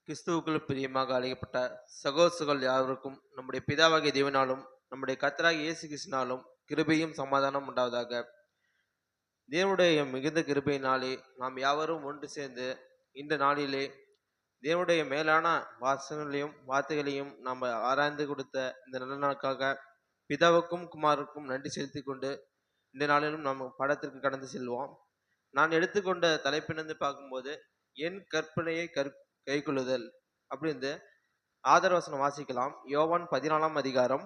கிறிஸ்துவுக்குள் பிரியமாக அழைக்கப்பட்ட சகோதரர்கள் யாவருக்கும் நம்முடைய பிதாவாகிய தேவனாலும் நம்முடைய கர்த்தராகிய இயேசு கிறிஸ்துவினாலும் கிருபையும் சமாதானம் உண்டாவதாக. தேவனுடைய மிகுந்த கிருபையினாலே நாம் யாவரும் ஒன்று சேர்ந்து இந்த நாளிலே தேவனுடைய மேலான வாசகங்களையும் வார்த்தைகளையும் நாம் ஆராய்ந்து கொடுத்த இந்த நல்ல நாளுக்காக பிதாவுக்கும் குமாருக்கும் நன்றி செலுத்திக் கொண்டு இந்த நாளிலும் நாம் படத்திற்கு கடந்து செல்வோம். நான் எடுத்துக்கொண்ட தலைப்பிலிருந்து பார்க்கும்போது என் கற்பனையை கைக்கொள்ளுதல் அப்படின்னு ஆதர வசனம் வாசிக்கலாம். யோவான் 14ஆம் அதிகாரம்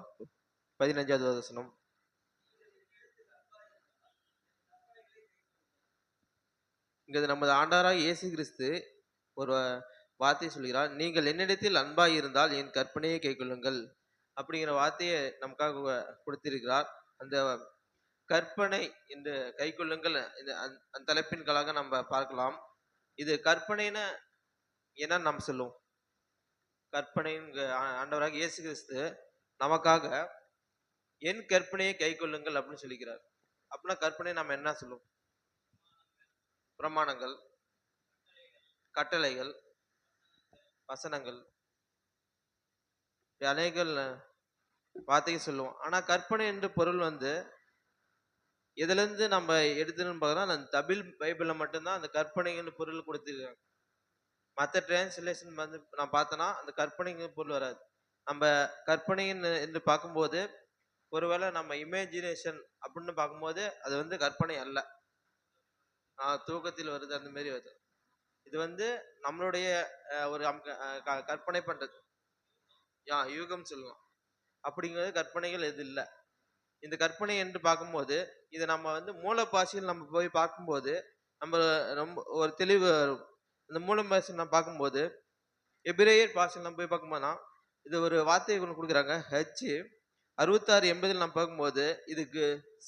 15வது வசனம். இங்க நமது ஆண்டவராகிய இயேசு கிறிஸ்து ஒரு வார்த்தை சொல்கிறார், நீங்கள் என்னிடத்தில் அன்பாய் இருந்தால் என் கற்பனையை கைக்கொள்ளுங்கள் அப்படிங்கிற வார்த்தையை நமக்காக கொடுத்திருக்கிறார். அந்த கற்பனை என்று கைக்கொள்ளுங்கள் அந்த தலைப்பின்களாக நம்ம பார்க்கலாம். இது கற்பனைன்னு என்ன நாம் சொல்லுவோம்? கற்பனை ஆண்டவராக இயேசு கிறிஸ்து நமக்காக என் கற்பனையை கை கொள்ளுங்கள் அப்படின்னு சொல்லிக்கிறார். அப்படின்னா கற்பனை நம்ம என்ன சொல்லுவோம்? பிரமாணங்கள், கட்டளைகள், வசனங்கள், அநேக வார்த்தைகள் சொல்லுவோம். ஆனா கற்பனை என்று பொருள் எதுல இருந்து நம்ம எடுத்துன்னு பார்த்தோம்னா அந்த தமிழ் பைபிள்ல மட்டும்தான் அந்த கற்பனைன்னு பொருள் கொடுத்துருக்காங்க. மற்ற டிரான்ஸ்லேஷன் நான் பார்த்தோன்னா அந்த கற்பனைங்க பொருள் வராது. நம்ம கற்பனைன்னு என்று பார்க்கும்போது ஒருவேளை நம்ம இமேஜினேஷன் அப்படின்னு பார்க்கும்போது அது கற்பனை அல்ல, தூக்கத்தில் வருது, அந்த மாதிரி வருது. இது நம்மளுடைய ஒரு கற்பனை பண்றது, யூகம் சொல்லுவோம். அப்படிங்கிறது கற்பனைகள் எது இல்லை. இந்த கற்பனை என்று பார்க்கும்போது இதை நம்ம மூல பாஷையில் நம்ம போய் பார்க்கும்போது நம்ம ரொம்ப ஒரு தெளிவு. இந்த மூல பாஷை நம்ம பார்க்கும்போது எபிரேயர் பாஷையில் நம்ம போய் பார்க்கும்போதுனா இது ஒரு வார்த்தையை கொண்டு கொடுக்குறாங்க. H6680 நம்ம பார்க்கும்போது இதுக்கு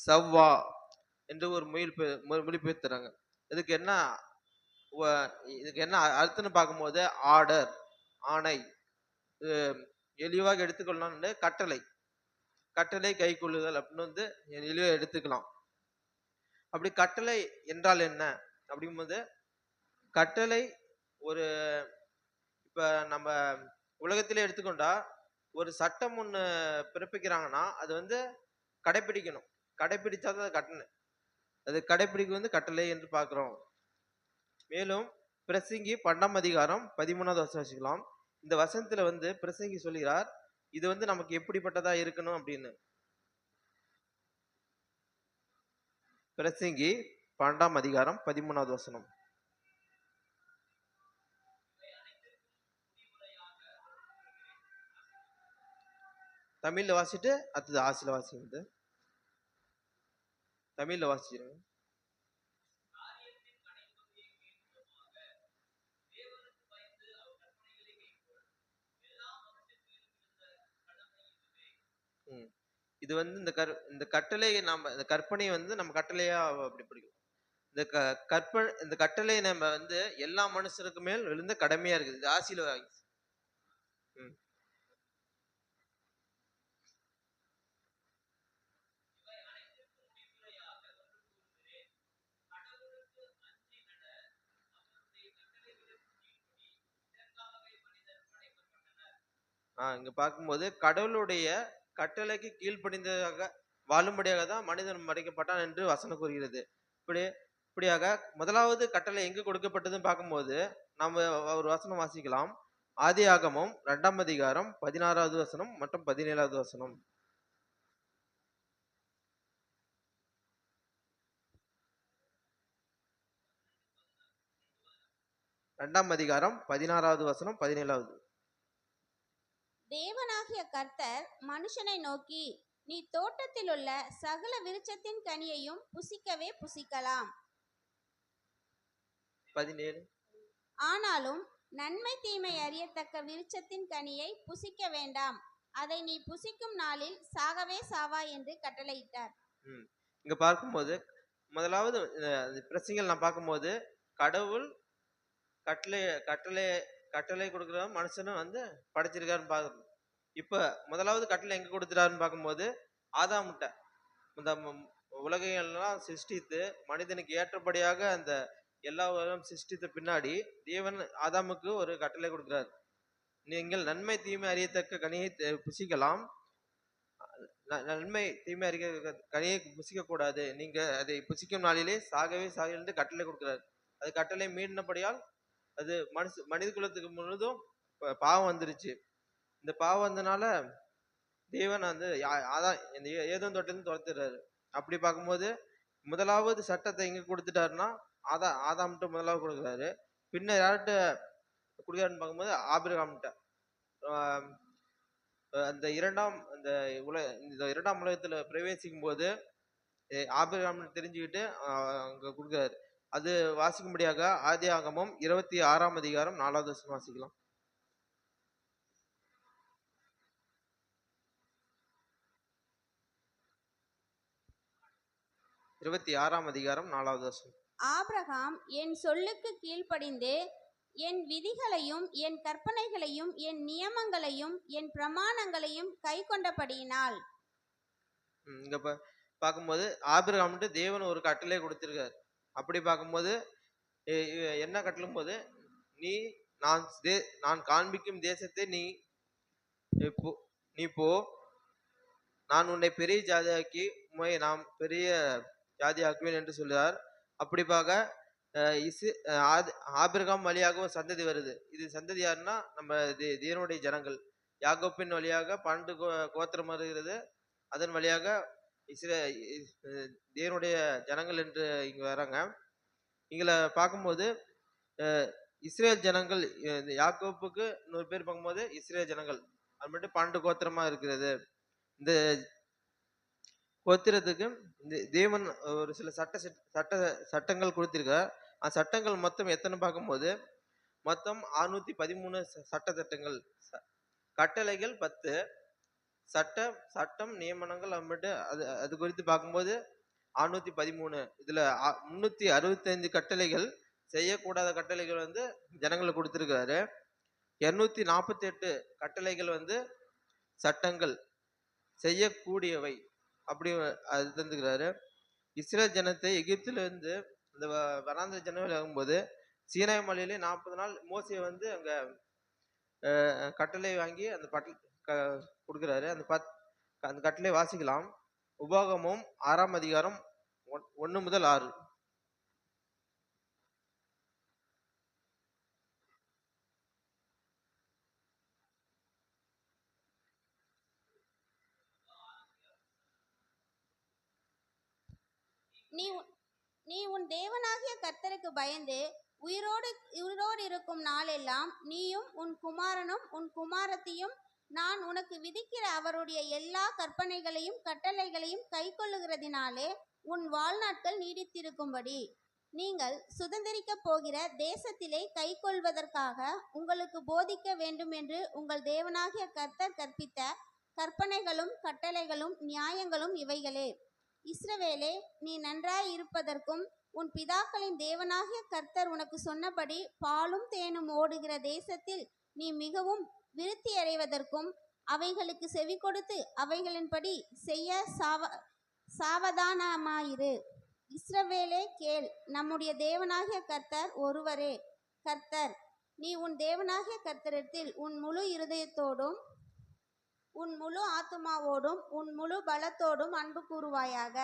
சவ்வா என்று ஒரு மொழிபெயர்த்து தராங்க. இதுக்கு என்ன அர்த்தம்னு பார்க்கும்போது ஆர்டர், ஆணை, எளிவாக எடுத்துக்கொள்ளலாம்னு கட்டளை கை கொள்ளுதல் அப்படின்னு எளிவாக எடுத்துக்கலாம். அப்படி கட்டளை என்றால் என்ன அப்படிங்கும்போது, கட்டளை ஒரு இப்ப நம்ம உலகத்திலே எடுத்துக்கொண்டா ஒரு சட்டம் ஒண்ணு பிறப்பிக்கிறாங்கன்னா அது கடைபிடிக்கணும். கடைபிடிச்சாதான் அது கட்டணை. அது கடைபிடிக்க கட்டளை என்று பார்க்கிறோம். மேலும் பிரசங்கி 12ஆம் அதிகாரம் 13வது வசனம் வச்சுக்கலாம். இந்த வசனத்துல பிரசங்கி சொல்கிறார் இது நமக்கு எப்படிப்பட்டதா இருக்கணும் அப்படின்னு. பிரசங்கி 12ஆம் அதிகாரம் 13வது வசனம். தமிழ்ல வாசிட்டு அடுத்தது ஆசில வாசிங்க. தமிழ்ல வாசிச்சிருங்க. இது இந்த கட்டளை இந்த கற்பனை நம்ம கட்டளையா அப்படி பிடிக்கும். இந்த கட்டளை நம்ம எல்லா மனுஷருக்கு மேல் விழுந்த கடமையா இருக்குது. இது ஆசில இங்க பார்க்கும்போது கடவுளுடைய கட்டளைக்கு கீழ்ப்படிந்ததாக வாழும்படியாக தான் மனிதன் படைக்கப்பட்டான் என்று வசனம் கூறுகிறது. இப்படியாக முதலாவது கட்டளை எங்கு கொடுக்கப்பட்டதுன்னு பார்க்கும்போது நம்ம ஒரு வசனம் வாசிக்கலாம். ஆதியாகமம் 2ஆம் அதிகாரம் 16வது வசனம் மற்றும் 17வது வசனம். இரண்டாம் அதிகாரம் 16வது வசனம் 17வது. தேவனாகிய கர்த்தர் மனுஷனை நோக்கி, நீ தோட்டத்தில் உள்ள சகல விருட்சத்தின் கனியையும் புசிக்கவே புசிக்கலாம். 17. ஆனாலும் நன்மை தீமை அறியத்தக்க விருட்சத்தின் கனியை புசிக்க வேண்டாம், அதை நீ புசிக்கும் நாளில் சாகவே சாவாய் என்று கட்டளையிட்டார். இங்க பார்க்கும்போது முதலாவது பிரசங்கள் நான் பார்க்கும்போது கடவுள் கட்டளை கொடுக்குற மனுஷனும் படைச்சிருக்காருன்னு பார்க்கணும். இப்ப முதலாவது கட்டளை எங்க கொடுத்துட்டாருன்னு பார்க்கும்போது ஆதாமுட்ட இந்த உலகையெல்லாம் சிருஷ்டித்து மனிதனுக்கு ஏற்றபடியாக அந்த எல்லா உலகம் சிருஷ்டித்த பின்னாடி தேவன் ஆதாமுக்கு ஒரு கட்டளை கொடுக்குறாரு. நீங்கள் நன்மை தீமை அறியத்தக்க கனியை புசிக்கலாம். நன்மை தீமை அறிய கனியை புசிக்க கூடாது. நீங்க அதை புசிக்கும் நாளிலே சாகவே சாக என்று கட்டளை கொடுக்கிறார். அது கட்டளை மீறினபடியால் அது மனித குலத்துக்கு முழுதும் பாவம் வந்துருச்சு. இந்த பாவம் வந்தனால தேவன் வந்து அதான் இந்த ஏதோன் தோட்டத்திலிருந்து துரத்துறாரு. அப்படி பார்க்கும்போது முதலாவது சட்டத்தை எங்க கொடுத்துட்டாருன்னா ஆதாம்கிட்ட முதலாவது கொடுக்குறாரு. பின்ன யார்கிட்ட கொடுக்குறாருன்னு பார்க்கும்போது ஆபிரகாம்கிட்ட. அந்த இந்த இரண்டாம் உலகத்துல பிரவேசிக்கும் போது ஆபிரகாம் தெரிஞ்சுக்கிட்டு அங்க கொடுக்குறாரு. அது வாசிக்கும்படியாக ஆதியாகமம் 26ஆம் அதிகாரம் 4வது வசனம் வாசிக்கலாம். 26ஆம் அதிகாரம் 4வது வசனம். ஆபிரகாம் என் சொல்லுக்கு கீழ்ப்படிந்து என் விதிகளையும் என் கற்பனைகளையும் என் நியமங்களையும் என் பிரமாணங்களையும் கை கொண்டபடியினால். இங்க பார்க்கும்போது ஆபிரகாம்கிட்ட தேவன் ஒரு கட்டளை கொடுத்திருக்காரு. அப்படி பார்க்கும்போது என்ன கட்டளும் போது நீ நான் காண்பிக்கும் தேசத்தை நீ போ, நான் உன்னை பெரிய ஜாதியாக்கி உண்மை நாம் பெரிய ஜாதியாக்குவேன் என்று சொல்கிறார். அப்படி பார்க்க ஆபிரகாம் வழியாக ஒரு சந்ததி வருது. இது சந்ததி யாருன்னா நம்ம தேவனுடைய ஜனங்கள். யாக்கோப்பின் வழியாக 12 கோத்திரம் வருகிறது. அதன் வழியாக தேவனுடைய ஜனங்கள் என்று இங்க வராங்க. இங்களை பார்க்கும்போது இஸ்ரேல் ஜனங்கள், யாக்கோப்புக்கு 100 பேர் பார்க்கும்போது இஸ்ரேல் ஜனங்கள் அது மட்டும் 12 கோத்திரமா இருக்கிறது. இந்த கோத்திரத்துக்கு இந்த தேவன் ஒரு சில சட்டங்கள் கொடுத்திருக்கார். அந்த சட்டங்கள் மொத்தம் எத்தனை பார்க்கும்போது மொத்தம் 613 சட்டங்கள். கட்டளைகள் 10, சட்டம் நியமனங்கள் அது குறித்து பார்க்கும்போது 613. இதுல 365 கட்டளைகள், செய்யக்கூடாத கட்டளைகள் வந்து ஜனங்களுக்கு கொடுத்திருக்கிறாரு. 248 கட்டளைகள் வந்து சட்டங்கள், செய்யக்கூடியவை அப்படி அது தந்துக்கிறாரு. இஸ்ரேல் ஜனத்தை எகிப்திலிருந்து இந்த வனாந்திர ஜனங்கள் ஆகும்போது சீனாய் மலையிலே 40 நாள் மோசே வந்து அங்க கட்டளை வாங்கி அந்த கொடுக்குறாரு. அந்த கட்டளை வாசிக்கலாம். உபாகமும் 6ஆம் அதிகாரம் 1 முதல் 6. நீ உன் தேவனாகிய கர்த்தருக்கு பயந்து உயிரோடு இருக்கும் நாளெல்லாம் நீயும் உன் குமாரனும் உன் குமாரத்தியும் நான் உனக்கு விதிக்கிற அவருடைய எல்லா கற்பனைகளையும் கட்டளைகளையும் கை கொள்ளுகிறதினாலே உன் வாழ்நாட்கள் நீடித்திருக்கும்படி நீங்கள் சுதந்திரிக்க போகிற தேசத்திலே கை கொள்வதற்காக உங்களுக்கு போதிக்க வேண்டும் என்று உங்கள் தேவனாகிய கர்த்தர் கற்பித்த கற்பனைகளும் கட்டளைகளும் நியாயங்களும் இவைகளே. இஸ்ரவேலே, நீ நன்றாய் இருப்பதற்கும் உன் பிதாக்களின் தேவனாகிய கர்த்தர் உனக்கு சொன்னபடி பாலும் தேனும் ஓடுகிற தேசத்தில் நீ மிகவும் விருத்தி அடைவதற்கும் அவைகளுக்கு செவி கொடுத்து அவைகளின்படி செய்ய சாவதானமாயிரு. இஸ்ரவேலே கேள், நம்முடைய தேவனாகிய கர்த்தர் ஒருவரே கர்த்தர். நீ உன் தேவனாகிய கர்த்தரிடத்தில் உன் முழு இருதயத்தோடும் உன் முழு ஆத்துமாவோடும் உன் முழு பலத்தோடும் அன்பு கூறுவாயாக.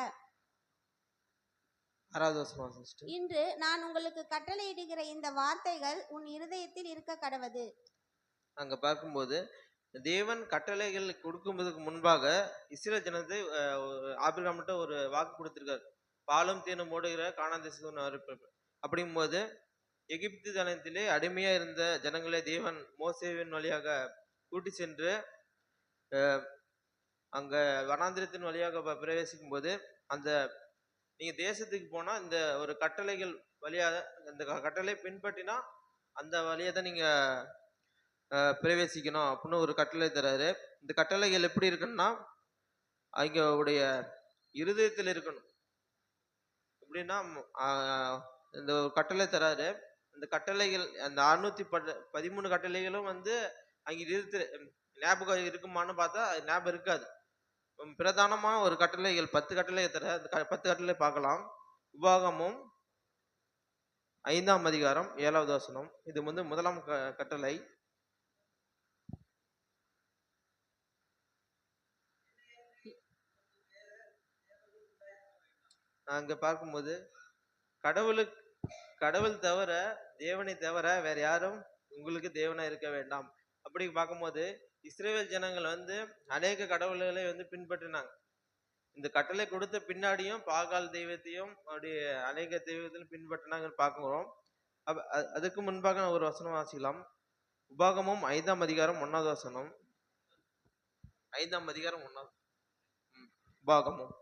இன்று நான் உங்களுக்கு கட்டளையிடுகிற இந்த வார்த்தைகள் உன் இருதயத்தில் இருக்க கடவது. அங்க பார்க்கும்போது தேவன் கட்டளைகள் கொடுக்கும்போதுக்கு முன்பாக இஸ்ரேல் ஜனத்தை ஆபிரகாம்கிட்ட ஒரு வாக்கு கொடுத்திருக்காரு. பாலும் தேனும் ஓடுகிற கானான் தேசத்துக்கு அப்படிங்கும்போது எகிப்து ஜனத்திலே அடிமையா இருந்த ஜனங்களை தேவன் மோசேவின் வழியாக கூட்டி சென்று அங்க வனாந்திரத்தின் வழியாக பிரவேசிக்கும் போது அந்த நீங்க தேசத்துக்கு போனா இந்த ஒரு கட்டளைகள் வழியாக அந்த கட்டளை பின்பற்றினா அந்த வழியை தான் நீங்க பிரவேசிக்கணும் அப்படின்னு ஒரு கட்டளை தராரு. இந்த கட்டளைகள் எப்படி இருக்குன்னா அவங்க உடைய இருதயத்தில் இருக்கணும். எப்படின்னா இந்த ஒரு கட்டளை தராரு. அந்த கட்டளைகள் அந்த 613 கட்டளைகளும் வந்து அங்க ஞாபகம் இருக்குமான்னு பார்த்தா அது ஞாபகம் இருக்காது. பிரதானமான ஒரு கட்டளைகள் 10 கட்டளை தர. அந்த 10 கட்டளை பார்க்கலாம். உபாகமும் 5ஆம் அதிகாரம் 7வது வசனம். இது வந்து முதலாம் கட்டளை. அங்க பார்க்கும்போது கடவுளுக்கு கடவுள் தவிர, தேவனை தவிர வேற யாரும் உங்களுக்கு தேவனா இருக்க வேண்டாம். அப்படி பார்க்கும்போது இஸ்ரவேல் ஜனங்கள் வந்து அநேக கடவுள்களை வந்து பின்பற்றினாங்க. இந்த கட்டளை கொடுத்த பின்னாடியும் பாகால் தெய்வத்தையும் அப்படி அநேக தெய்வத்தையும் பின்பற்றினாங்கன்னு பார்க்கிறோம். அதுக்கு முன்பாக ஒரு வசனம் வாசிக்கலாம். உபாகமும் 5ஆம் அதிகாரம் 1வது வசனம். 5ஆம் அதிகாரம் 1வது. உபாகமும்.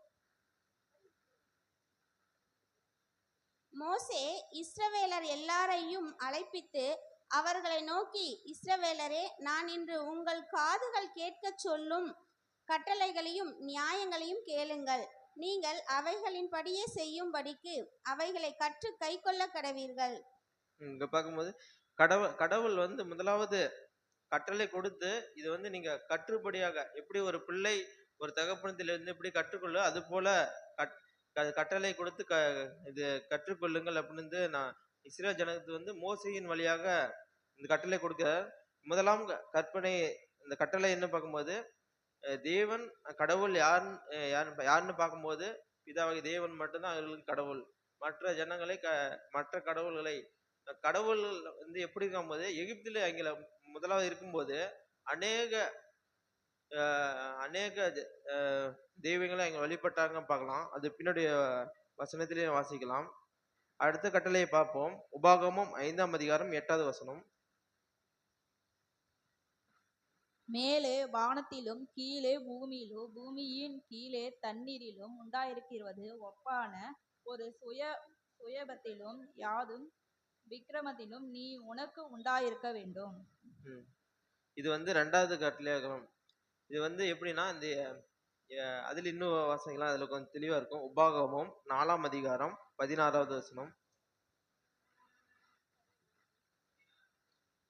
மோசே இஸ்ரவேலர் எல்லாரையும் அழைப்பித்து அவர்களை நோக்கி, இஸ்ரவேலரே, நான் இன்று உங்கள் காதுகள் கேட்கச் சொல்லும் கட்டளைகளையும் நியாயங்களையும் கேளுங்கள். நீங்கள் அவைகளின்படியே செய்யும்படிக்கு அவைகளை கற்று கைக்கொள்ள கடவீர்கள். இங்க பார்க்கும்போது கடவுள் வந்து முதலாவது கட்டளை கொடுத்து இது வந்து நீங்க கற்றுப்படியாக எப்படி ஒரு பிள்ளை ஒரு தகப்பனத்திலிருந்து எப்படி கற்றுக்கொள்ள அது போல கட்டளை கொடுத்து இது கற்றுக்கொள்ளுங்கள் அப்படின்னு நான் இஸ்ரேல் ஜனத்துக்கு வந்து மோசையின் வழியாக இந்த கட்டளை கொடுக்க முதலாம் கற்பனை இந்த கட்டளை என்ன பார்க்கும்போது தேவன் கடவுள் யாருன்னு பார்க்கும்போது பிதாவாகிய தேவன் மட்டும்தான் அவர்களுக்கு கடவுள். மற்ற ஜனங்களை மற்ற கடவுள்களை கடவுள் வந்து எப்படி இருக்கும்போது எகிப்தில அங்கே முதலாவது இருக்கும்போது அநேக அநேக தெய்வங்களை அங்க வழிபட்டாங்க பார்க்கலாம். அது பின்னாடி வசனத்திலேயே வாசிக்கலாம். அடுத்த கட்டளையை பார்ப்போம். உபாகமும் 5ஆம் அதிகாரம் 8வது வசனம். மேலே வானத்திலும் கீழே பூமியிலும் பூமியின் கீழே தண்ணீரிலும் உண்டாயிருக்கிறது ஒப்பான ஒரு சுயபத்திலும் யாதும் விக்கிரமத்திலும் நீ உனக்கு உண்டாயிருக்க வேண்டும். இது வந்து 2வது கட்டளையாகும். இது வந்து எப்படின்னா இந்த அதுல இன்னும் வாசனைகள்லாம் அதுல கொஞ்சம் தெளிவா இருக்கும். உபாகமும் 4ஆம் அதிகாரம் 16வது வசனம்.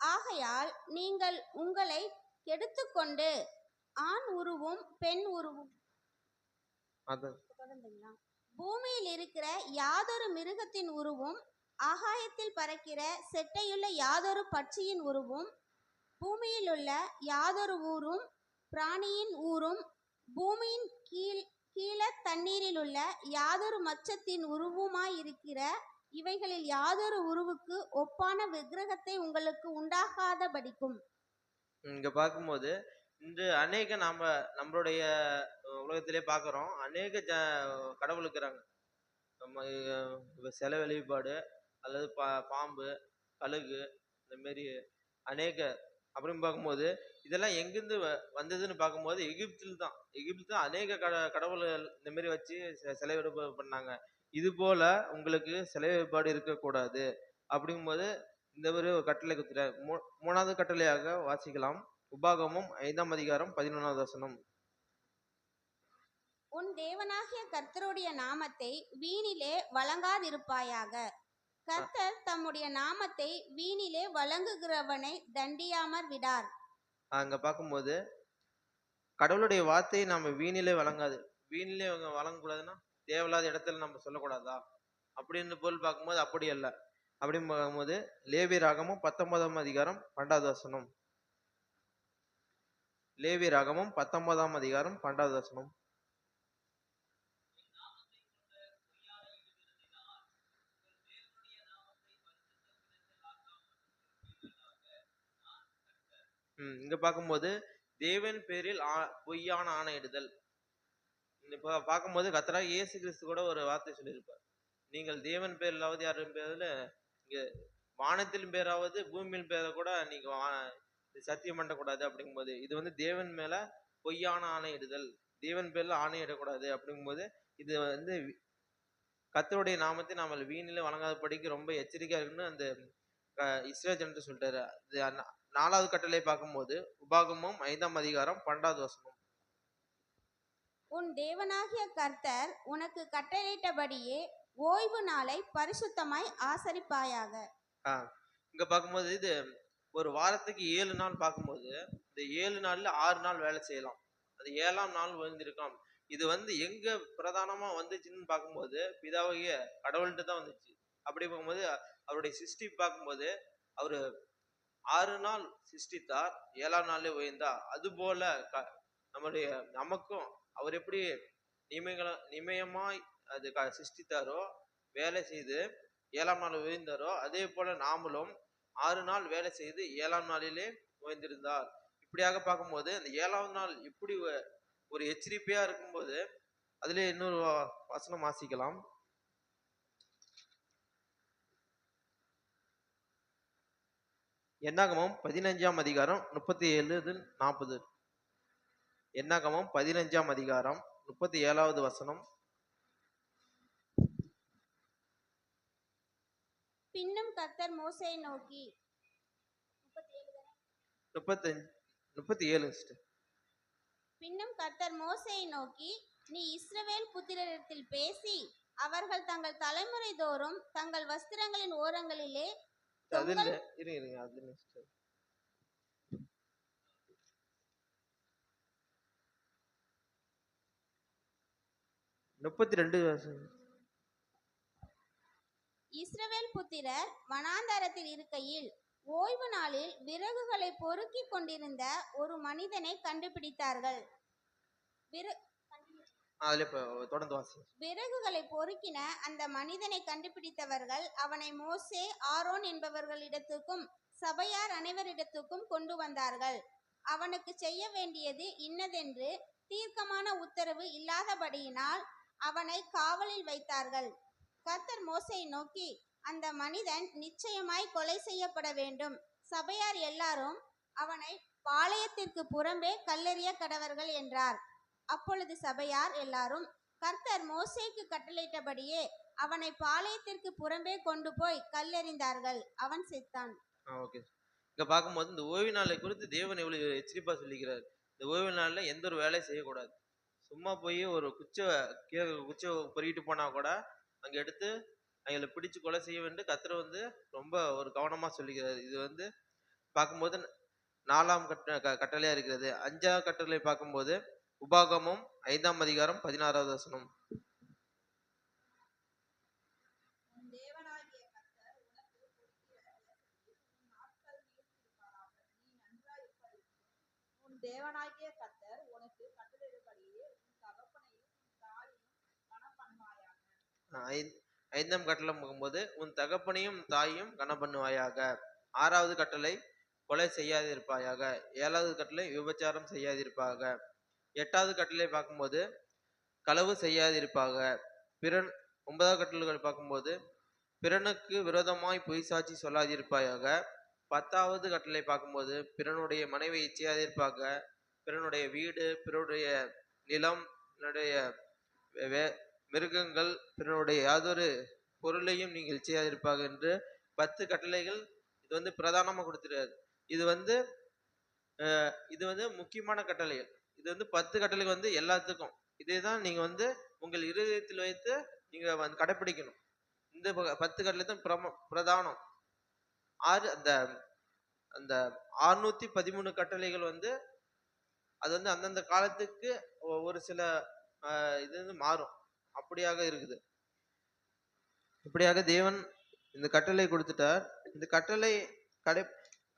ஆகையால் நீங்கள் உங்களை கெடுத்துக்கொண்டு ஆண் உருவும் பெண் உருவும் பூமியில் இருக்கிற யாதொரு மிருகத்தின் உருவும் ஆகாயத்தில் பறக்கிற செட்டையுள்ள யாதொரு பட்சியின் உருவும் பூமியில் உள்ள யாதொரு ஊரும் பிராணியின் ஊரும் பூமியின் கீழ தண்ணீரில் உள்ள யாதொரு மச்சத்தின் உருவுமாயிருக்கிற இவைகளில் யாதொரு உருவுக்கு ஒப்பான விக்கிரகத்தை உங்களுக்கு உண்டாகாதபடிக்கும். இங்க பார்க்கும்போது இன்று அநேக நம்மளுடைய உலகத்திலே பார்க்கிறோம். அநேக கடவுள் இருக்கிறாங்க. நம்ம சில வழிபாடு அல்லது பாம்பு, கழுகு, இந்த மாதிரி அநேக அப்படின்னு பார்க்கும்போது இதெல்லாம் எங்கிருந்து வந்ததுன்னு பார்க்கும்போது எகிப்தில் தான் அநேக கடவுள்கள் இந்த மாதிரி வச்சு சிலை வழிபாடு பண்ணாங்க. இது போல உங்களுக்கு சிலை வழிபாடு இருக்கக்கூடாது அப்படிங்கும்போது இந்த ஒரு கட்டளை கொடுத்துற 3வது கட்டளையாக வாசிக்கலாம். உபாகமும் 5ஆம் அதிகாரம் 11வது வசனம். உன் தேவனாகிய கர்த்தருடைய நாமத்தை வீணிலே வழங்காதிருப்பாயாக. கர்த்தர் தம்முடைய நாமத்தை வீணிலே வழங்குகிறவனை தண்டியாமற் விடார். அங்க பார்க்கும்போது கடவுளுடைய வார்த்தையை நம்ம வீணிலே வீணிலே வழங்கக்கூடாதுன்னா தேவையில்லாத இடத்துல நம்ம சொல்லக்கூடாதா அப்படின்னு பொருள் பார்க்கும்போது அப்படி அல்ல. அப்படின்னு பார்க்கும்போது லேவியராகமும் 19ஆம் அதிகாரம் 12வது வசனம். லேவியராகமும் 19ஆம் அதிகாரம் 12வது வசனம். இங்க பார்க்கும்போது தேவன் பேரில் பொய்யான ஆணையிடுதல். இப்ப பார்க்கும்போது கர்த்தராகிய இயேசு கிறிஸ்து கூட ஒரு வார்த்தை சொல்லியிருப்பார். நீங்கள் தேவன் பேரிலாவது யாரும் பேர்ல இங்க வானத்திலும் பேராவது பூமியின் பேரை கூட நீங்க சத்தியம் பண்ணக்கூடாது அப்படிங்கும்போது இது வந்து தேவன் மேல பொய்யான ஆணையிடுதல். தேவன் பேர்ல ஆணையிடக்கூடாது அப்படிங்கும்போது இது வந்து கர்த்தருடைய நாமத்தை நாம வீணில வழங்காதபடிக்கு ரொம்ப எச்சரிக்கையா இருக்குன்னு அந்த இஸ்ரவேல் ஜனத்தை சொல்லிட்டாரு. 4வது கட்டளை பார்க்கும்போது உபாகமும் 5ஆம் அதிகாரம் 12வது வசனம். உன் தேவனாகிய கர்த்தர் உனக்கு கட்டளையிட்டபடியே ஓய்வு நாளை பரிசுத்தமாய் ஆசரிப்பாயாக. இங்க பார்க்கும்போது இது ஒரு வாரத்துக்கு 7 நாள் பார்க்கும்போது இந்த 7 நாள்ல 6 நாள் வேலை செய்யலாம். அது 7ஆம் நாள் விழுந்திருக்கலாம். இது வந்து எங்க பிரதானமா வந்துச்சுன்னு பார்க்கும்போது பிதாவாகிய கடவுள்கிட்ட தான் வந்துச்சு. அப்படி பார்க்கும்போது அவருடைய சிருஷ்டி பார்க்கும்போது அவரு 6 நாள் சிருஷ்டித்தார், 7ஆம் நாளே உயர்ந்தா. அது போல நமக்கும் அவர் எப்படி நிமயமாய் அது சிருஷ்டித்தாரோ, வேலை செய்து 7ஆம் நாள் ஓய்ந்தாரோ, அதே போல நாமளும் 6 நாள் வேலை செய்து 7ஆம் நாளிலே ஓய்ந்திருந்தார். இப்படியாக பார்க்கும்போது அந்த 7ஆவது நாள் இப்படி ஒரு எச்சரிப்பையா இருக்கும்போது, அதிலே இன்னொரு வசனம் வாசிக்கலாம். என்னாகமம் 15ஆம் அதிகாரம் 37-40. என்னாகமம் 15ஆம் அதிகாரம் 37வது வசனம். பின்னும் கர்த்தர் மோசேயை நோக்கி 35 37 சிஸ்டர். பின்னும் கர்த்தர் மோசேயை நோக்கி, நீ இஸ்ரவேல் புத்திரரிடத்தில் பேசி அவர்கள் தங்கள் தலைமுறை தோறும் தங்கள் வஸ்திரங்களின் ஓரங்களிலே அதுல தொங்கல் இருங்க அதுல சிஸ்டர். 32 வசனம். இஸ்ரவேல் புத்திரர் வனாந்தரத்தில் இருக்கையில் ஓய்வு நாளில் விறகுகளை பொறுக்கிக் கொண்டிருந்த ஒரு மனிதனை கண்டுபிடித்தார்கள். அதுல இப்ப தொடர்ந்து வாசி. விறகுகளை பொறுக்கின அந்த மனிதனை கண்டுபிடித்தவர்கள் அவனை மோசே, ஆரோன் என்பவர்களிடத்துக்கும் சபையார் அனைவரிடத்துக்கும் கொண்டு வந்தார்கள். அவனுக்கு செய்ய வேண்டியது இன்னதென்று தீர்க்கமான உத்தரவு இல்லாதபடியினால் அவனை காவலில் வைத்தார்கள். கர்த்தர் மோசேயை நோக்கி, அந்த மனிதன் நிச்சயமாய் கொலை செய்யப்பட வேண்டும். சபையார் எல்லாரும் அவனை பாளையத்திற்கு புறம்பே கல்லெறிய கடவர்கள் என்றார். அப்பொழுது சபையார் எல்லாரும் கர்த்தர் மோசேக்கு கட்டளையிட்டபடியே அவனை பாளையத்திற்கு புறம்பே கொண்டு போய் கல்லெறிந்தார்கள். அவன் செத்தான். ஓகே. இங்க பார்க்கும்போது இந்த ஓய்வு நாளை குறித்து தேவன் எவ்வளவு எச்சரிப்பா சொல்லிக்கிறார். இந்த ஓய்வு நாள்ல எந்த ஒரு வேலையும் செய்யக்கூடாது. சும்மா போய் ஒரு குச்சை பொறிக்கிட்டு போனா கூட அங்க எடுத்து அவங்களை பிடிச்சு கொலை செய்ய வேண்டும் கர்த்தர் ரொம்ப ஒரு கவனமா சொல்லிக்கிறார். இது பார்க்கும்போது 4ஆம் கட்டளையா இருக்கிறது. 5ஆம் கட்டளை பார்க்கும்போது உபாகமம் 5ஆம் அதிகாரம் 16வது வசனம். உன் தேவனாகிய கர்த்தர் உனக்கு கொடுக்கிற தேசத்தில் உன் நாட்கள் நீடித்திருப்பாராக. நீ நன்றாயிருப்பாய். உன் தேவனாகிய கர்த்தர் உனக்கு கட்டளையிட்டபடியே உன் தகப்பனையும் உன் தாயையும் கனம் பண்ணுவாயாக. 5ஆம் கட்டளை பார்க்கும்போது உன் தகப்பனையும் தாயையும் கனம் பண்ணுவாயாக. 6வது கட்டளை கொலை செய்யாதிருப்பாயாக. 7வது கட்டளை விபச்சாரம் செய்யாதிருப்பாக. 8வது கட்டளை பார்க்கும்போது களவு செய்யாதிருப்பாக. 9வது கட்டளைகள் பார்க்கும்போது பிறனுக்கு விரோதமாய் பொய் சாட்சி சொல்லாதிருப்பாயாக. 10வது கட்டளை பார்க்கும்போது பிறனுடைய மனைவி இச்சையாதிருப்பாக. பிறனுடைய வீடு, பிறனுடைய நிலம், பிறனுடைய மிருகங்கள், பிறனுடைய யாதொரு பொருளையும் நீங்கள் இச்சையாதிருப்பாக என்று 10 கட்டளைகள் இது பிரதானமா கொடுத்துருக்காரு. இது முக்கியமான கட்டளைகள். இது 10 கட்டளை எல்லாத்துக்கும் இதேதான் நீங்க உங்கள் இருதயத்தில் வைத்து நீங்க கடைபிடிக்கணும். இந்த 10 கட்டளை தான் பிரதானம். அந்த 613 கட்டளைகள் அது அந்தந்த காலத்துக்கு ஒரு சில இது மாறும். அப்படியாக இருக்குது. இப்படியாக தேவன் இந்த கட்டளை கொடுத்துட்டார். இந்த கட்டளை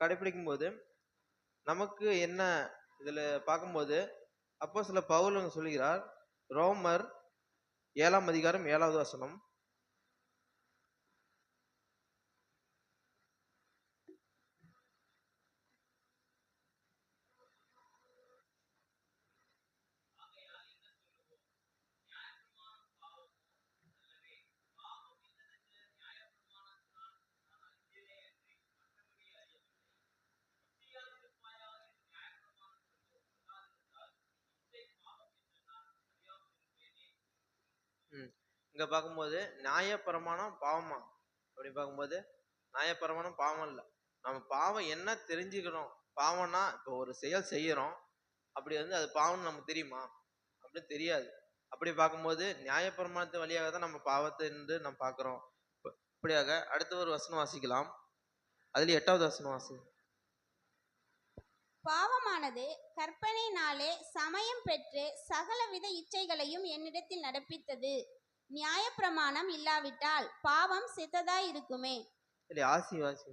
கடைபிடிக்கும் போது நமக்கு என்ன இதுல பார்க்கும்போது அப்போஸ்தலர் பவுல் சொல்கிறார். ரோமர் 7ஆம் அதிகாரம் 7வது வசனம். இங்க பார்க்கும்போது நியாயப்பிரமாணம் பாவமா அப்படி பார்க்கும்போது நியாயப்பிரமாணம் பாவம் இல்லை. நம்ம பாவம் என்ன தெரிஞ்சுக்கணும். பாவம்னா இப்போ ஒரு செயல் செய்யறோம், அப்படி அது பாவம்னு நமக்கு தெரியுமா? அப்படின்னு தெரியாது. அப்படி பார்க்கும்போது நியாயப்பிரமாணத்தின் வழியாக தான் நம்ம பாவத்தை என்று நம்ம பார்க்கிறோம். இப்படியாக அடுத்த ஒரு வசனம் வாசிக்கலாம். அதுல 8வது வசனம் வாசி. பாவமானது கற்பனையினாலே சமயம் பெற்று சகலவித இச்சைகளையும் என்னிடத்தில் நடப்பித்தது. நியாயப்பிரமாணம் இல்லாவிட்டால் பாவம் செத்ததாய் இருக்குமே. ஆசி வாசி.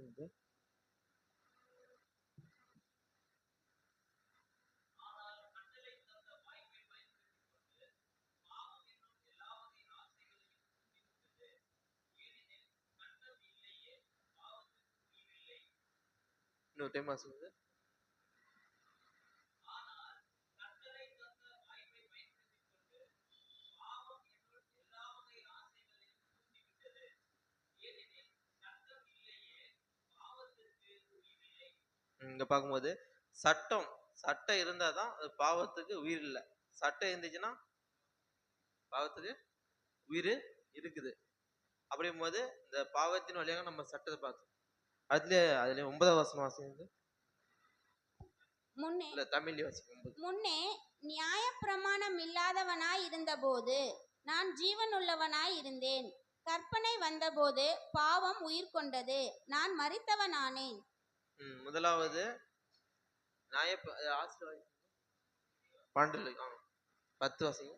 இன்னொரு டைம் வாசிங்க. இங்க பார்க்கும்போது சட்டம் சட்டம் இருந்தாதான் அது பாவத்துக்கு உயிர் இல்லை. சட்டம் இருந்துச்சுன்னா பாவத்துக்கு உயிர் இருக்குது. அப்படிங்கும் போது இந்த பாவத்தின் வழியாக நம்ம சட்டத்தை பார்த்தோம். அதுல 9வது வசனம் வாசிங்க. முன்னே இல்ல தமிழ்ல வாசிக்கும். முன்னே நியாயப்பிரமாணம் இல்லாதவனாய் இருந்தபோது நான் ஜீவனுள்ளவனாய் இருந்தேன். கற்பனை வந்தபோது பாவம் உயிர் கொண்டது, நான் மரித்தவனானேன். முதலாவது நியாய ஆசீர்வாதம் 10 வாசிங்க.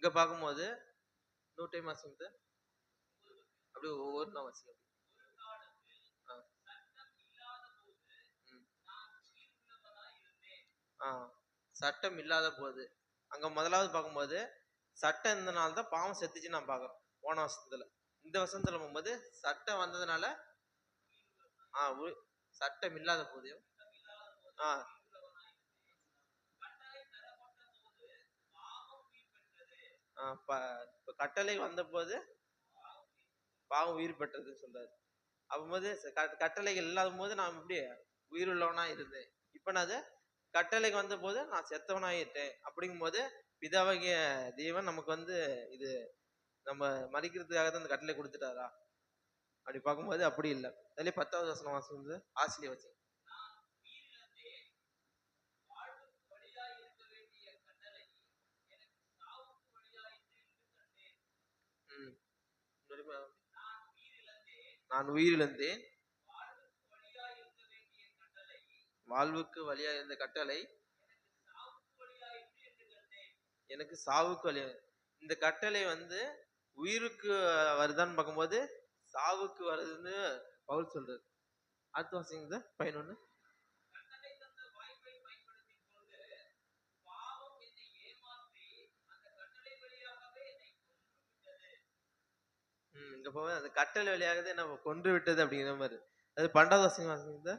இங்க பார்க்கும்போது இன்னொரு டைம் வாசிங்க. அப்படியே ஒவ்வொரு நாள் வாசிங்க. சட்டம் இல்லாத போது அங்க முதலாவது பார்க்கும்போது சட்டம் இருந்தனால தான் பாவம் செத்துச்சு நான் பார்க்கறோம் போன வருஷத்துல. இந்த வருஷத்துல போகும்போது சட்டம் வந்ததுனால சட்டம் இல்லாத போதையும் இப்ப கட்டளை வந்த போது பாவம் உயிர் பெற்றதுன்னு சொல்றாரு. அப்போது கட்டளைகள் இல்லாத போது நான் எப்படி உயிர் உள்ளவனா இருந்தேன். இப்ப நான் கட்டளைக்கு வந்த போது நான் செத்தவனாயிட்டேன். அப்படிங்கும் போது பிதாவாகிய தேவன் நமக்கு இது நம்ம மறிக்கிறதுக்காக தான் இந்த கட்டளை கொடுத்துட்டாரா? அப்படி பார்க்கும்போது அப்படி இல்லை. அதுலயே 10வது வசனம் வாசிங்க. ஆசிலிய வச்சு நான் உயிரிழந்தேன், வாழ்வுக்கு வழியா இருந்த கட்டளை எனக்கு சாவுக்கு வழியா. இந்த கட்டளை உயிருக்கு வருதான்னு பார்க்கும்போது சாவுக்கு வருதுன்னு பவுல் சொல்றாரு. அடுத்து வாசிங்க 11. இங்க போக அந்த கட்டளை வழியாக என்ன கொன்று விட்டது அப்படிங்கிற மாதிரி. அது 12வது வசனம் வாசிங்க.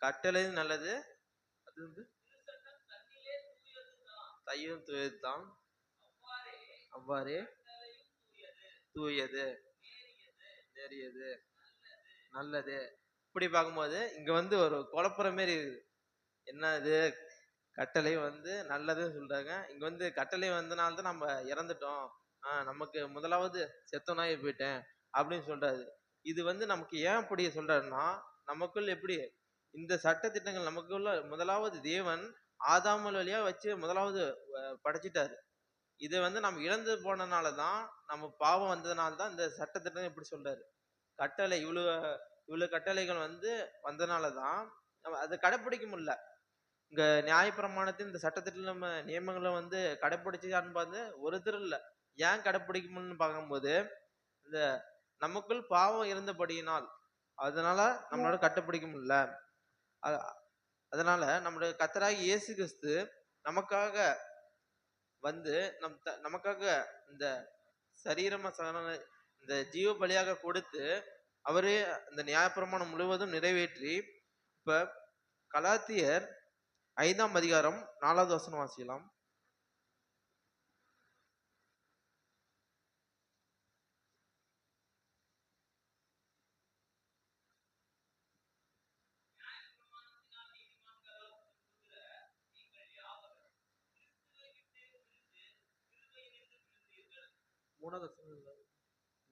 கட்டளை நல்லது, அது தையும் தூயதுதான், அவ்வாறே தூயது, நேரியது, நல்லது. இப்படி பார்க்கும்போது இங்க ஒரு குழப்புற மாரி இருக்குது. என்ன இது கட்டளை நல்லதுன்னு சொல்றாங்க. இங்க கட்டளை வந்தனால்தான் நம்ம இறந்துட்டோம், நமக்கு முதலாவது செத்தனாகி போயிட்டேன் அப்படின்னு சொல்றாரு. இது நமக்கு ஏன் அப்படி சொல்றாருன்னா, நமக்குள்ள எப்படி இந்த சட்ட திட்டங்கள் நமக்குள்ள முதலாவது தேவன் ஆதாமல் வழியா வச்சு முதலாவது படைச்சிட்டாரு. இதை நம்ம இழந்து போனனாலதான், நம்ம பாவம் வந்ததுனால்தான் இந்த சட்ட திட்டம் எப்படி சொல்றாரு. கட்டளை இவ்வளவு கட்டளைகள் வந்தனாலதான் நம்ம அதை கடைப்பிடிக்க முடியல. இங்க நியாயப்பிரமாணத்தின் இந்த சட்டத்திட்ட நம்ம நியமங்களை கடைப்பிடிச்சான்னு பார்த்து ஒருத்தர் இல்ல. ஏன் கடைப்பிடிக்க முடியும்னு பார்க்கும்போது இந்த நமக்குள் பாவம் இருந்தபடியினால் அதனால நம்மளோட கட்டுப்பிடிக்க முடியல. அதனால நம்முடைய கர்த்தராகிய இயேசு கிறிஸ்து நமக்காக நமக்காக இந்த சரீரம இந்த ஜீவ பலியாக கொடுத்து அவரே இந்த நியாயப்பிரமாணம் முழுவதும் நிறைவேற்றி. இப்ப கலாத்தியர் 5ஆம் அதிகாரம் 4வது வசனம் வாசிக்கலாம்.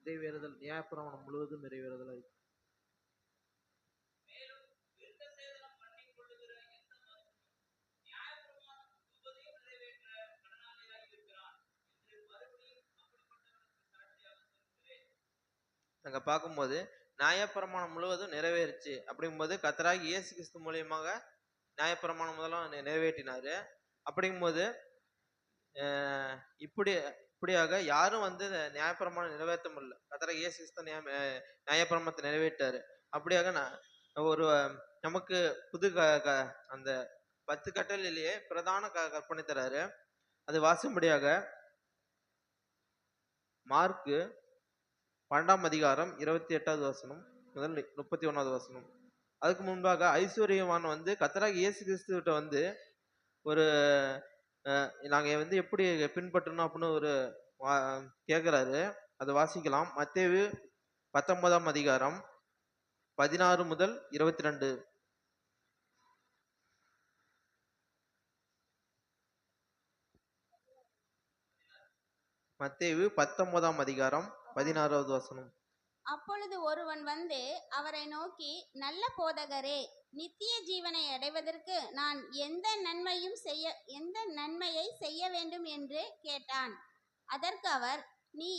நிறைவேறுதல், நியாயப்பிரமாணம் முழுவதும் நிறைவேறுதல். அங்க பார்க்கும்போது நியாயப்பிரமாணம் முழுவதும் நிறைவேறுச்சு அப்படிங்கும்போது கர்த்தராகிய இயேசு கிறிஸ்து மூலியமாக நியாயப்பிரமாணம் முதலாம் நிறைவேற்றினாரு. அப்படிங்கும்போது இப்படி இப்படியாக யாரும் வந்து இந்த நியாயப்பிரமாணம் நிறைவேற்ற முடியல. கர்த்தராகிய இயேசு கிறிஸ்து நியாயப்பிரமாணத்தை நிறைவேற்றாரு. அப்படியாக ஒரு நமக்கு புது அந்த 10 கட்டளையிலேயே பிரதான கற்பனை தராரு. அது வாசிக்கும்படியாக மார்க்கு 12ஆம் அதிகாரம் 28வது வசனம் முதல் 31வது வசனம். அதுக்கு முன்பாக ஐஸ்வர்யவான் வந்து கர்த்தராகிய இயேசு கிறிஸ்துவிட்ட வந்து ஒரு நாங்க வந்து எப்படி பின்பற்றணும் அப்படின்னு ஒரு கேட்கிறாரு. அதை வாசிக்கலாம். மத்தேயு 19ஆம் அதிகாரம் 16 முதல் 22. மத்தேயு 19ஆம் அதிகாரம் 16வது வசனம். அப்பொழுது ஒருவன் வந்து அவரை நோக்கி, நல்ல போதகரே, நித்திய ஜீவனை அடைவதற்கு நான் எந்த நன்மையை செய்ய வேண்டும் என்று கேட்டான். அதற்கு அவர், நீ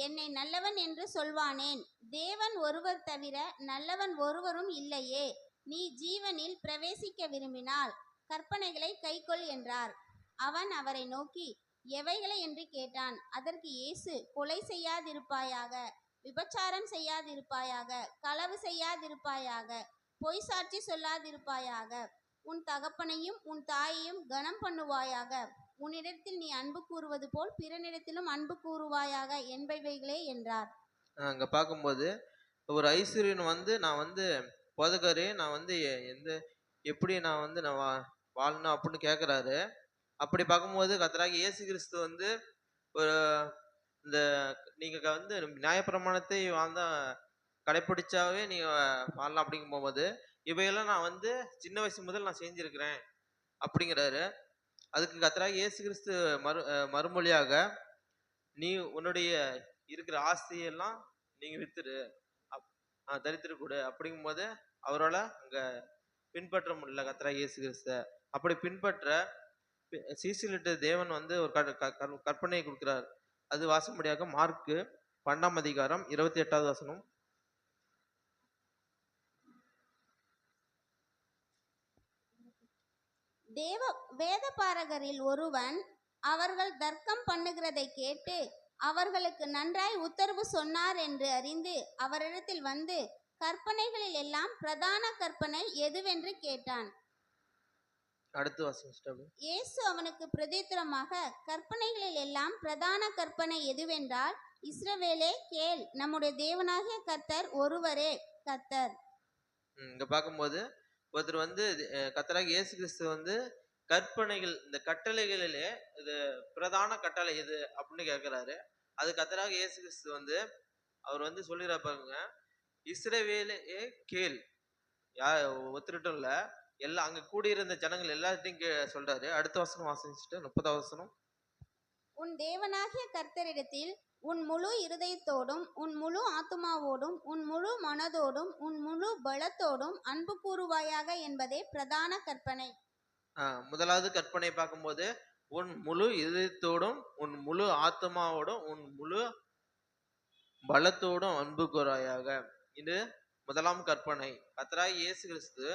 என்னை நல்லவன் என்று சொல்வானேன்? தேவன் ஒருவர் தவிர நல்லவன் ஒருவரும் இல்லையே. நீ ஜீவனில் பிரவேசிக்க விரும்பினால் கற்பனைகளை கைக்கொள் என்றார். அவன் அவரை நோக்கி, எவைகளை என்று கேட்டான். அதற்கு இயேசு, கொலை செய்யாதிருப்பாயாக, விபச்சாரம் செய்யாதிருப்பாயாக, களவு செய்யாதிருப்பாயாக, பொய் சாட்சி சொல்லாதிருப்பாயாக, உன் தகப்பனையும் உன் தாயையும் கனம் பண்ணுவாயாக, உன்னிடத்தில் நீ அன்பு கூறுவது போல் பிறனிடத்திலும் அன்பு கூறுவாயாக என்பவைகளே என்றார். அங்க பார்க்கும்போது ஒரு ஐஸ்வர்யன் வந்து நான் வந்து போதகரே, நான் வந்து எப்படி நான் வந்து நான் வாழணும் அப்படின்னு கேட்குறாரு. அப்படி பார்க்கும்போது கர்த்தராகிய இயேசு கிறிஸ்து வந்து ஒரு இந்த நீங்க வந்து நியாயப்பிரமாணத்தை வாழ்ந்தா கடைப்பிடிச்சாவே நீங்க வாழலாம் அப்படிங்கும் போகும்போது இவையெல்லாம் நான் வந்து சின்ன வயசு முதல் நான் செஞ்சிருக்கிறேன் அப்படிங்கிறாரு. அதுக்கு கர்த்தராகிய இயேசு கிறிஸ்து மறுமொழியாக, நீ உன்னுடைய இருக்கிற ஆஸ்தியெல்லாம் நீங்க வித்துரு, தரித்திர கொடு அப்படிங்கும்போது அவரால் அங்க பின்பற்ற முடியல கர்த்தராகிய இயேசு கிறிஸ்து. அப்படி பின்பற்ற சீசலிட்டு தேவன் வந்து ஒரு கற்பனையை கொடுக்கிறார். அது வாசம்படியாக மார்க்கு 12ஆம் அதிகாரம் 28வது வசனம். வேதபாரகரில் ஒருவன் அவர்கள் தர்க்கம் பண்ணுகிறதை கேட்டு அவர்களுக்கு நன்றாய் உத்தரவு சொன்னார் என்று அறிந்து அவரிடத்தில் வந்து, கற்பனைகளில் எல்லாம் பிரதான கற்பனை எதுவென்று கேட்டான். அடுத்து வாசிங்க. இயேசு அவனுக்கு பிரதித்திரமாக, கற்பனைகளில் எல்லாம் பிரதான கற்பனை எதுவென்றால், இஸ்ரவேலே கேள், நம்முடைய தேவனாகிய கர்த்தர் ஒருவரே கர்த்தர். இங்க பார்க்கும்போது ஒருத்தர் வந்து கர்த்தராகிய இயேசு கிறிஸ்து வந்து கற்பனைகள், இந்த கட்டளைகளிலே இது பிரதான கட்டளை எது அப்படின்னு கேட்கிறாரு. அது கர்த்தராகிய இயேசு கிறிஸ்து வந்து அவர் வந்து சொல்லிடுற பாருங்க, இஸ்ரவேலே கேள். ஒருத்தருட்டும் இல்ல, எல்லாம் அங்க கூடியிருந்த ஜனங்கள் எல்லாத்தையும் சொல்றாரு. அடுத்த வசனம் வாசிச்சுட்டு 30வது வசனம். உன் தேவனாகிய கர்த்தரிடத்தில் உன் முழு இருதயத்தோடும் உன் முழு ஆத்துமாவோடும் உன் முழு மனதோடும் உன் முழு பலத்தோடும் அன்பு கூறுவாயாக என்பதே பிரதான கற்பனை. முதலாவது கற்பனை பார்க்கும்போது, உன் முழு இதயத்தோடும் உன் முழு ஆத்மாவோடும் உன் முழு பலத்தோடும் அன்பு கூறாயாக. இது முதலாம் கற்பனை. கர்த்தராகிய இயேசு கிறிஸ்து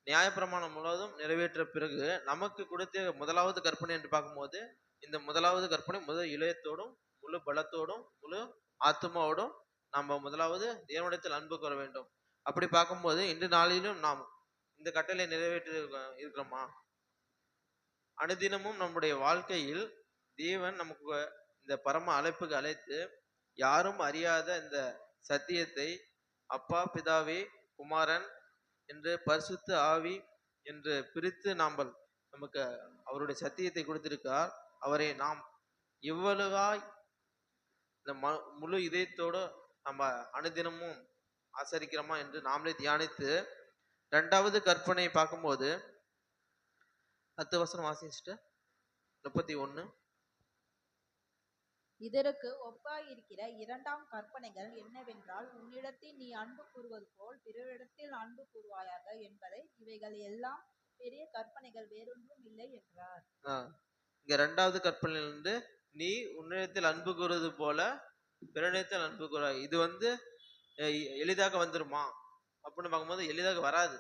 நியாயப்பிரமாணம் முழுவதும் நிறைவேற்ற பிறகு நமக்கு கொடுத்த முதலாவது கற்பனை என்று பார்க்கும்போது, இந்த முதலாவது கற்பனை முதல் இதயத்தோடும் முழு பலத்தோடும் முழு ஆத்மாவோடும் நம்ம முதலாவது தேவனிடத்தில் அன்பு கூற வேண்டும். அப்படி பார்க்கும்போது இன்று நாளிலும் நாம் இந்த கட்டளை நிறைவேற்றி இருக்கிறோமா? அனுதினமும் நம்முடைய வாழ்க்கையில் தேவன் நமக்கு இந்த பரம அழைப்புக்கு அழைத்து யாரும் அறியாத இந்த சத்தியத்தை அப்பா, பிதாவே, குமாரன் என்று பரிசுத்த ஆவி என்று பிரித்து நமக்கு அவருடைய சத்தியத்தை கொடுத்திருக்கார். அவரை நாம் இவ்வளவாய் இந்த முழு இதயத்தோடு நம்ம அனுதினமும் ஆசரிக்கிறோமா என்று நாமளே தியானித்து, 2வது கற்பனை பார்க்கும்போது 10 வசனம் வாசிச்சுட்டு 31. இதற்கு ஒப்பாயிருக்கிற 2ஆம் கற்பனைகள் என்னவென்றால், உன்னிடத்தில் நீ அன்பு கூறுவது போல் பிறரிடத்தில் அன்பு கூறுவாயாக என்பதை. இவைகள் எல்லாம் பெரிய கற்பனைகள், வேறொன்றும் இல்லை என்றார். இங்க 2வது கற்பனையிலிருந்து, நீ உன்னிடத்தில் அன்பு கூறுவது போல பிறனிடத்தில் அன்பு கூறுவாய். இது வந்து எளிதாக வந்துருமா அப்படின்னு பார்க்கும்போது எளிதாக வராது.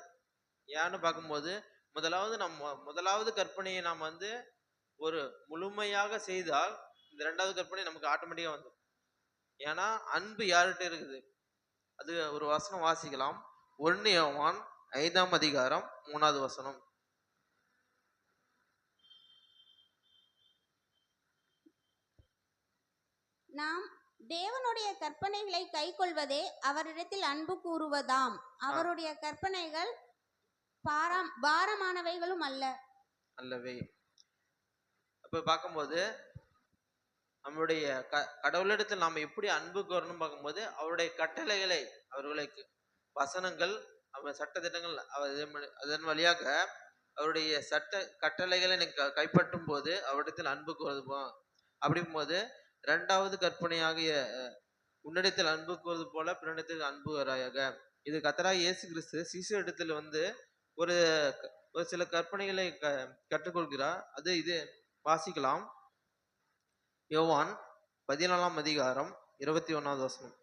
ஏன்னு பார்க்கும்போது முதலாவது கற்பனையை நாம் வந்து ஒரு முழுமையாக செய்தால் இந்த ரெண்டாவது கற்பனை நமக்கு ஆட்டோமேட்டிக்கா வந்துடும். ஏன்னா அன்பு யார்கிட்ட இருக்குது? அது ஒரு வசனம் வாசிக்கலாம். 1 யோவான் 5ஆம் அதிகாரம் 3வது வசனம். நாம் தேவனுடைய கற்பனைகளை கைக்கொள்வதே அவரிடத்தில் அன்பு கூறுவதாம். அவருடைய கற்பனைகள் பாரமானவைகளும் அல்ல. அல்லவே. அப்ப பார்க்கும்போது நம்மளுடைய கடவுளிடத்தில் நாம் எப்படி அன்பு கூறணும் பார்க்கும்போது அவருடைய கட்டளைகளை, அவர்களுக்கு வசனங்கள், அவர் சட்ட திட்டங்கள், அதன் வழியாக அவருடைய சட்ட கட்டளைகளை நீங்க கைப்பற்றும் போது அவரிடத்தில் அன்பு கூறுவோம். அப்படிங்கும் போது இரண்டாவது கற்பனையாகிய உன்னிடத்தில் அன்பு கூறுவது போல பிறனிடத்தில் அன்பு வராயாக. இது கர்த்தராகிய இயேசு கிறிஸ்து சீசரிடத்தில் வந்து ஒரு ஒரு சில கற்பனைகளை கற்றுக்கொள்கிறார். அது இது வாசிக்கலாம். யோவான் 14ஆம் அதிகாரம் 21வது வசனம்.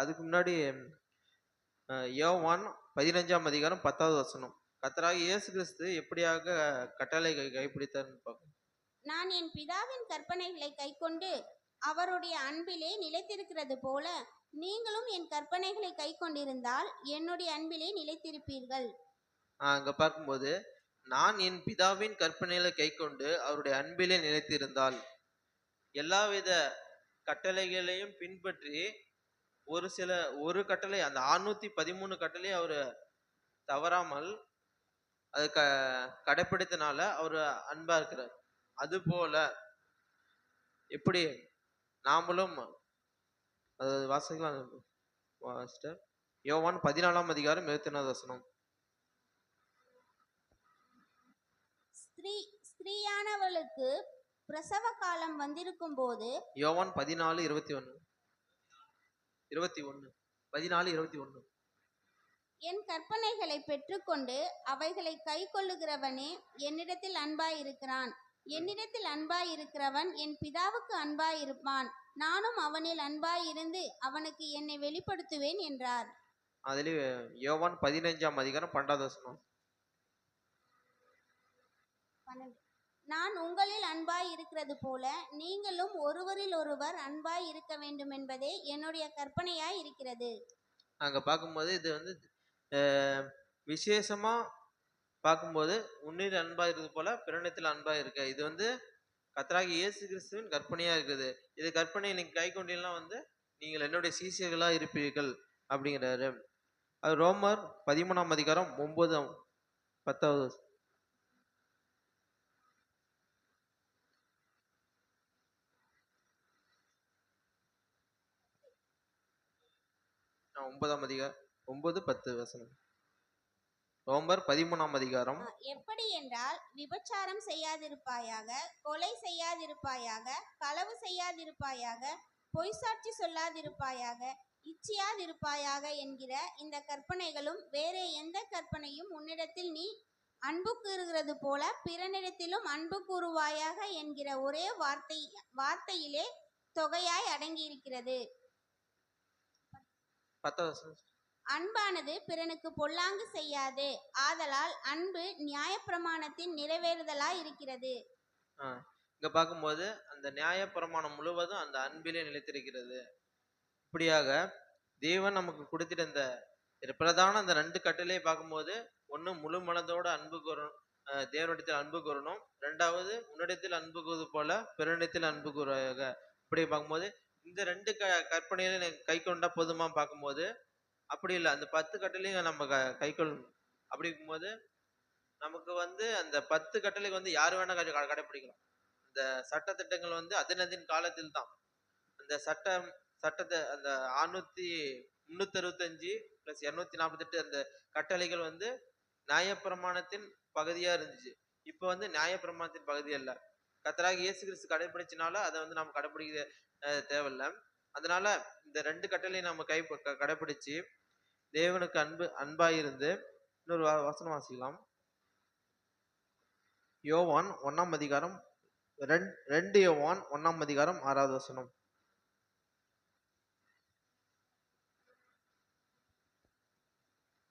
அதுக்கு முன்னாடி யோவான் 15ஆம் அதிகாரம் 10வது வசனம். கர்த்தராகிய இயேசு கிறிஸ்து எப்படியாக கட்டளை கைப்பிடித்தார்னு பார்க்கணும். நான் என் பிதாவின் கற்பனைகளை கைக்கொண்டு அவருடைய அன்பிலே நிலைத்திருக்கிறது போல நீங்களும் என் கற்பனைகளை கைக்கொண்டிருந்தால் என்னுடைய அன்பிலே நிலைத்திருப்பீர்கள். அங்க பார்க்கும்போது நான் என் பிதாவின் கற்பனைகளை கைக்கொண்டு அவருடைய அன்பிலே நிலைத்திருந்தால், எல்லாவித கட்டளைகளையும் பின்பற்றி ஒரு கட்டளை, அந்த 613 கட்டளை அவரு தவறாமல் அது கடைப்பிடித்தனால அவரு அன்பா இருக்கிறார். அது போல எப்படி நாமளும் வாசிக்கலாம். யோவான் 14ஆம் அதிகாரம் 21வது வசனம். ஸ்திரீயானவளுக்கு பிரசவ காலம் வந்திருக்கும் போது, யோவான் 14:21 14:21 என் கற்பனைகளை பெற்றுக்கொண்டு அவைகளை கை கொள்ளுகிறவனே என்னிடத்தில் அன்பாயிருக்கிறான். என்னிடத்தில் அன்பாயிருக்கிறவன் என் பிதாவுக்கு அன்பாயிருப்பான். நானும் அவனில் அன்பாயிருந்து அவனுக்கு என்னை வெளிப்படுத்துவேன் என்றார். அதில் யோவான் 15ஆம் அதிகாரம் 12வது வசனம். நான் உங்களில் அன்பாய் இருக்கிறது போல நீங்களும் ஒருவரில் ஒருவர் அன்பாய் இருக்க வேண்டும் என்பதே என்னுடைய கற்பனையாய் இருக்கிறது. அங்க பார்க்கும்போது இது வந்து விசேஷமா பார்க்கும்போது உன்னில் அன்பா இருக்கிறது போல பிறனிடத்தில் அன்பா இருக்க. இது வந்து கர்த்தராகிய இயேசு கிறிஸ்துவின் கற்பனையா இருக்குது. இது கற்பனையை நீங்க கை கொண்டீங்கன்னா வந்து நீங்கள் என்னுடைய சீசியர்களா இருப்பீர்கள் அப்படிங்கிறாரு. அது ரோமர் 13ஆம் அதிகாரம் 9 10வது 9ஆம் அதிகாரம் 9-10 வசனம். ரோமர் 13ஆம் அதிகாரம். எப்படி என்றால், விபச்சாரம் செய்யாதிருப்பாயாக, கொலை செய்யாதிருப்பாயாக, களவு செய்யாதிருப்பாயாக, பொய் சாட்சி சொல்லாதிருப்பாயாக, இச்சியாதிருப்பாயாக என்கிற இந்த கற்பனைகளும் வேறே எந்த கற்பனையும் உன்னிடத்தில் நீ அன்பு கூறுகிறது போல பிறனிடத்திலும் அன்பு கூறுவாயாக என்கிற ஒரே வார்த்தையிலே தொகையாய் அடங்கி இருக்கிறது. அன்பானது பிறனுக்கு பொல்லாங்கு செய்யாது. ஆதலால் அன்பு நியாயப்பிரமாணத்தின் நிறைவேறுதலாய் இருக்கிறது. இங்க பார்க்கும்போது அந்த நியாயப்பிரமாணம் முழுவதும் அந்த அன்பிலே நிலைத்திருக்கிறது. இப்படியாக தேவன் நமக்கு கொடுத்திருந்த பிரதான அந்த 2 கட்டளையை பார்க்கும்போது, ஒண்ணு முழு மனதோட அன்பு கூறணும், தேவனிடத்தில் அன்பு கூறணும். 2வது உன்னிடத்தில் அன்பு கூறுவது போல பிறனிடத்தில் அன்பு கூறுவாயாக. இப்படி பார்க்கும்போது இந்த 2 கற்பனைகளை கை கொண்டா போதுமா பார்க்கும்போது அப்படி இல்லை. அந்த 10 கட்டளையும் நம்ம கை கொள்ளணும். அப்படி இருக்கும்போது நமக்கு வந்து அந்த 10 கட்டளைக்கு வந்து யாரு வேணா கடைப்பிடிக்கலாம். இந்த சட்ட திட்டங்கள் வந்து அதினதின் காலத்தில் தான் அந்த சட்டத்தை அந்த 365 + 248 அந்த கட்டளைகள் வந்து நியாயப்பிரமாணத்தின் பகுதியா இருந்துச்சு. இப்ப வந்து நியாயப்பிரமாணத்தின் பகுதி அல்ல. கர்த்தராகிய இயேசு கிறிஸ்து கடைபிடிச்சனால அதை வந்து நம்ம கடைபிடிக்க தேவையில்லை. அதனால இந்த 2 கட்டளையும் நம்ம கடைபிடிச்சு தேவனுக்கு அன்பாயிருந்து இன்னொரு வசனம் வாசிக்கலாம். யோவான் 1ஆம் அதிகாரம் 2 யோவான் 1:6.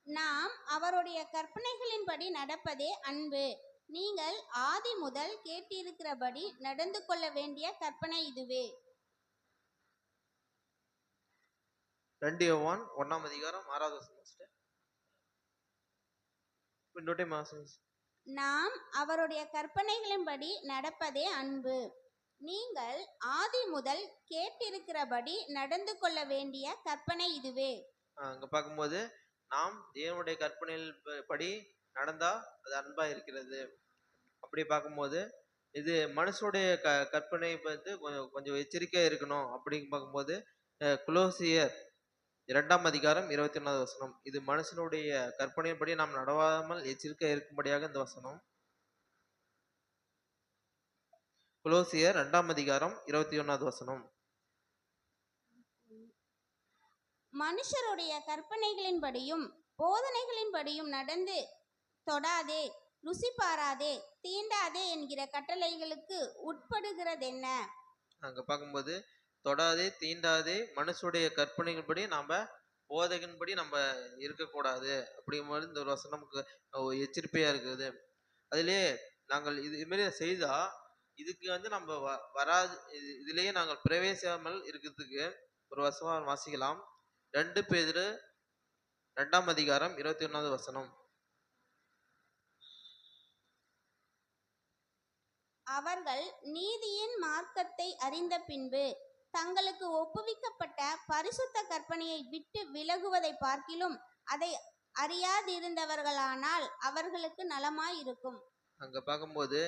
நாம் அவருடைய கற்பனைகளின்படி நடப்பதே அன்பு. நீங்கள் ஆதி முதல் கேட்டிருக்கிறபடி நடந்து கொள்ள வேண்டிய கற்பனை இதுவே. 2 யோவான் 1:6. இன்னொரு டைம் வாசிங்க. நாம் அவருடைய கற்பனைகளின்படி நடப்பதே அன்பு. நீங்கள் ஆதி முதல் கேட்டிருக்கிறபடி நடந்து கொள்ள வேண்டிய கற்பனை இதுவே. அங்க பார்க்கும்போது நாம் தேவனுடைய கற்பனையில் படி நடந்தா அது அன்பா இருக்கிறது. அப்படி பார்க்கும்போது இது மனுஷனுடைய கற்பனை வந்து கொஞ்சம் எச்சரிக்கையா இருக்கணும் அப்படின்னு பார்க்கும்போது குலோசியர் 2:21. இது மனுஷனுடைய கற்பனையின்படி நாம் நடவாமல் எச்சரிக்கையா இருக்கும்படியாக இந்த வசனம். குலோசியர் 2:21. மனுஷருடைய கற்பனைகளின்படியும் போதனைகளின்படியும் நடந்து தொடாதே, ருசி பாராதே, தீண்டாதே என்கிற கட்டளைகளுக்கு உட்படுகிறதென்ன? அங்க பார்க்கும்போது தொடாதே தீண்டாதே மனுஷனுடைய கற்பனைகளின்படி நாம போதகின்படி நம்ம இருக்கக்கூடாது அப்படிங்கும்போது இந்த ஒரு வசனம் நமக்கு எச்சரிப்பையா இருக்குது. அதிலே நாங்கள் இது மாதிரி செய்தா இதுக்கு வந்து நம்ம வராது, இதுலயே நாங்கள் பிரவேசிக்காமல் இருக்கிறதுக்கு ஒரு வசனம் வாசிக்கலாம். 2 பேதுரு 2:21. அவர்கள் நீதியின் மார்க்கத்தை அறிந்த பின்பு தங்களுக்கு ஒப்புவிக்கப்பட்ட பரிசுத்த கற்பனையை விட்டு விலகுவதை பார்க்கிலும் அதை அறியாதிருந்தவர்களானால் அவர்களுக்கு நலமாயிருக்கும். அங்க பார்க்கும்போது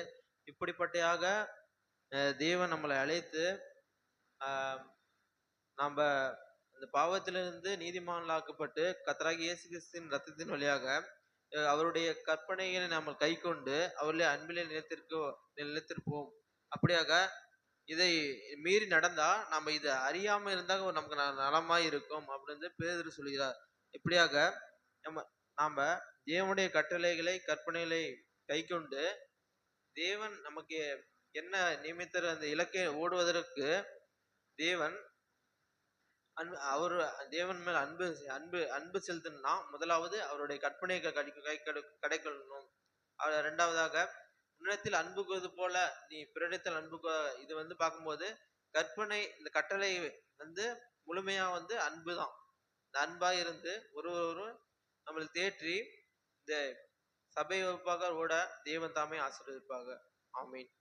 இப்படிப்பட்டயாக தேவன் நம்மளை அழைத்து நாம அந்த பாவத்திலிருந்து நீதிமான்களாக்கப்பட்டு கர்த்தராகிய இயேசு கிறிஸ்துவின் ரத்தத்தின் வழியாக அவருடைய கற்பனைகளை நாம் கை கொண்டு அவருடைய அன்பிலே நிலைத்திருப்போம். அப்படியாக இதை மீறி நடந்தா நம்ம இதை அறியாம இருந்தா நமக்கு நலமாய் இருக்கும் அப்படின்னு பேதுரு சொல்கிறார். இப்படியாக நாம தேவனுடைய கட்டளைகளை கற்பனைகளை கை கொண்டு தேவன் நமக்கு என்ன நியமித்த அந்த இலக்கை ஓடுவதற்கு தேவன் தேவன் மேல் அன்பு செலுத்தணும்னா முதலாவது அவருடைய கற்பனையை கடைக்கொள்ளணும். இரண்டாவதாக உன்னிடத்தில் அன்புக்குவது போல நீ பிறரிடத்தில் அன்புக்கு, இது வந்து பார்க்கும்போது கற்பனை இந்த கட்டளை வந்து முழுமையா வந்து அன்புதான். இந்த அன்பா இருந்து ஒரு நம்மளை தேற்றி இந்த சபை வகுப்பாக ஓட தேவன் தாமே ஆசீர்வதிப்பாக. ஆமீன்.